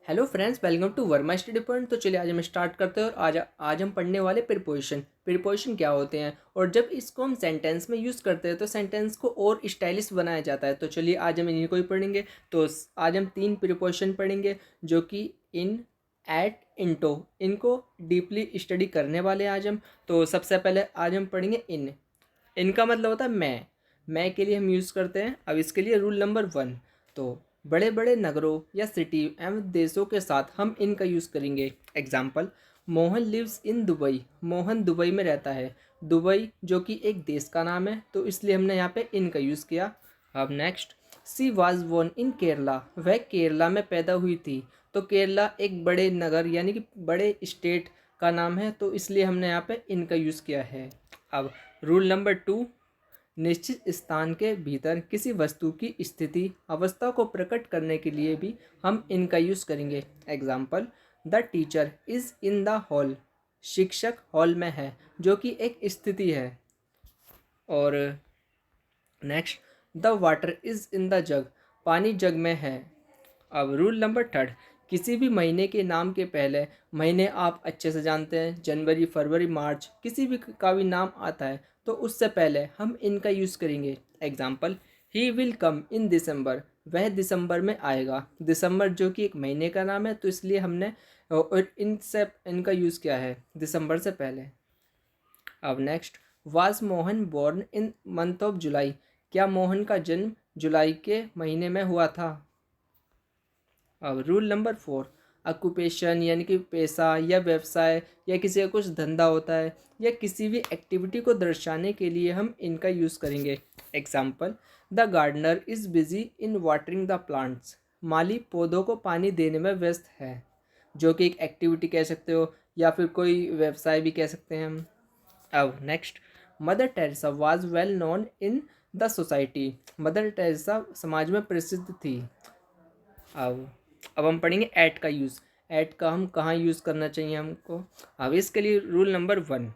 Hello friends, welcome to Verma study point. तो चलिए आज हम स्टार्ट करते हैं और आज हम पढ़ने वाले प्रीपोजिशन। प्रीपोजिशन क्या होते हैं और जब इसको हम सेंटेंस में यूज़ करते हैं तो सेंटेंस को और स्टाइलिश बनाया जाता है। तो चलिए आज हम इन्हीं को ही पढ़ेंगे। तो आज हम 3 प्रीपोजिशन पढ़ेंगे जो कि इन, एट, इनटो, इनको डीपली स्टडी करने वाले हैं आज हम। तो सबसे पहले आज हम पढ़ेंगे इन। इनका मतलब होता है मैं के लिए हम यूज़ करते हैं। अब इसके लिए रूल नंबर 1। तो बड़े बड़े नगरों या सिटी एवं देशों के साथ हम इनका यूज़ करेंगे। Example, Mohan lives in Dubai. Mohan Dubai में रहता है। दुबई जो कि एक देश का नाम है, तो इसलिए हमने यहाँ पे इनका यूज़ किया। अब next, she was born in Kerala. वह केरला में पैदा हुई थी। तो केरला एक बड़े नगर यानी कि बड़े स्टेट का नाम है, तो इसलिए हमने यहाँ पे इनका यूज़ किया है। अब रूल नंबर 2, निश्चित स्थान के भीतर किसी वस्तु की स्थिति अवस्था को प्रकट करने के लिए भी हम इनका यूज़ करेंगे। Example, the teacher is in the hall. शिक्षक हॉल में है, जो कि एक स्थिति है। और next, the water is in the जग। पानी जग में है। अब रूल नंबर 3, किसी भी महीने के नाम के पहले महीने आप अच्छे से जानते हैं, जनवरी, फरवरी, मार्च, किसी भी का भी नाम आता है तो उससे पहले हम इनका यूज़ करेंगे। एग्जाम्पल, ही विल कम इन दिसंबर। वह दिसंबर में आएगा। दिसंबर जो कि एक महीने का नाम है, तो इसलिए हमने और इनसे इनका यूज़ किया है दिसंबर से पहले। अब next, was Mohan born in month of July. क्या मोहन का जन्म जुलाई के महीने में हुआ था। अब रूल नंबर 4, ऑक्यूपेशन यानी कि पेशा या व्यवसाय या किसी का कुछ धंधा होता है या किसी भी एक्टिविटी को दर्शाने के लिए हम इनका यूज़ करेंगे। Example, the gardener is busy in watering the plants. माली पौधों को पानी देने में व्यस्त है, जो कि एक एक्टिविटी कह सकते हो या फिर कोई व्यवसाय भी कह सकते हैं हम। अब next, mother Teresa was well known in the society. Mother Teresa समाज में प्रसिद्ध थी। अब हम पढ़ेंगे ऐट का यूज़। ऐट का हम कहाँ यूज़ करना चाहिए हमको। अब इसके लिए रूल नंबर 1,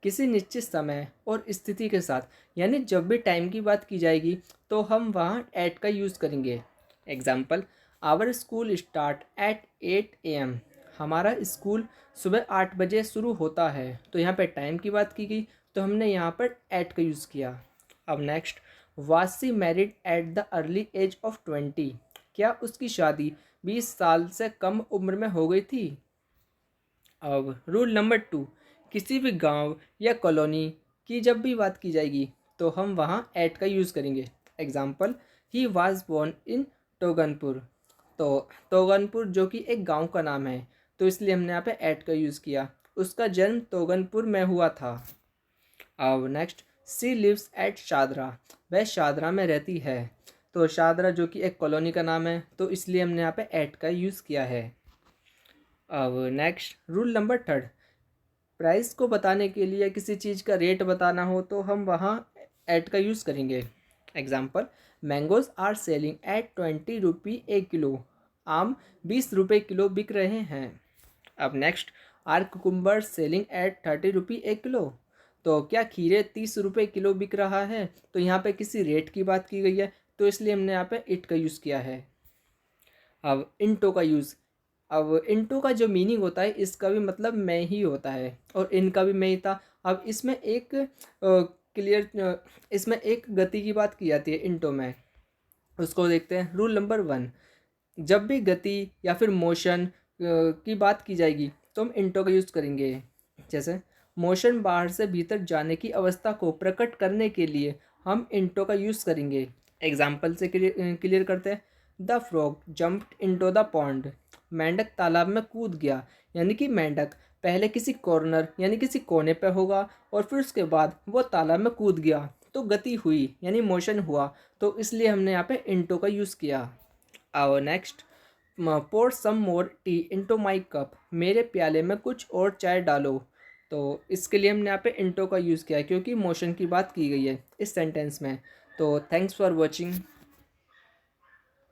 किसी निश्चित समय और स्थिति के साथ, यानी जब भी टाइम की बात की जाएगी तो हम वहाँ ऐट का यूज़ करेंगे। Example, our school start at 8 AM। हमारा स्कूल सुबह 8 बजे शुरू होता है। तो यहाँ पे टाइम की बात की गई, तो हमने यहाँ पर ऐट का यूज़ किया। अब next, was married at the early age of 20। क्या उसकी शादी 20 साल से कम उम्र में हो गई थी। अब रूल नंबर 2, किसी भी गांव या कॉलोनी की जब भी बात की जाएगी तो हम वहाँ एट का यूज़ करेंगे। Example, he was born in Toganpur. तो तोगनपुर जो कि एक गांव का नाम है, तो इसलिए हमने यहाँ पे एट का यूज़ किया। उसका जन्म तोगनपुर में हुआ था। अब next, she lives at Shahdara. वह शादरा में रहती है। तो शादरा जो कि एक कॉलोनी का नाम है, तो इसलिए हमने यहाँ पे एट का यूज़ किया है। अब नेक्स्ट रूल नंबर 3, प्राइस को बताने के लिए किसी चीज़ का रेट बताना हो तो हम वहाँ एट का यूज़ करेंगे। Example, mangoes are selling at 20 rupee a kilo. आम 20 रुपये किलो बिक रहे हैं। अब next, are cucumber selling at 30 rupee a kilo. तो क्या खीरे 30 रुपये किलो बिक रहा है। तो यहाँ पे किसी रेट की बात की गई है, तो इसलिए हमने यहाँ पे इट का यूज़ किया है। अब इनटो का यूज़। अब इनटू का जो मीनिंग होता है, इसका भी मतलब मैं ही होता है और इनका भी मैं ही था। अब इसमें एक क्लियर इसमें एक गति की बात की जाती है इनटू में। उसको देखते हैं। रूल नंबर 1, जब भी गति या फिर मोशन की बात की जाएगी तो हम इनटू का यूज़ करेंगे। जैसे, मोशन बाहर से भीतर जाने की अवस्था को प्रकट करने के लिए हम इनटू का यूज़ करेंगे। एग्जाम्पल से क्लियर करते हैं। The frog jumped into the pond. मेंढक तालाब में कूद गया, यानी कि मेंढक पहले किसी कॉर्नर यानी किसी कोने पे होगा और फिर उसके बाद वो तालाब में कूद गया, तो गति हुई यानी मोशन हुआ, तो इसलिए हमने यहाँ पे इनटू का यूज़ किया। और next, pour some more tea into my cup. मेरे प्याले में कुछ और चाय डालो। तो इसके लिए हमने यहाँ पे इनटू का यूज़ किया है, क्योंकि मोशन की बात की गई है इस सेंटेंस में। तो थैंक्स फॉर वॉचिंग।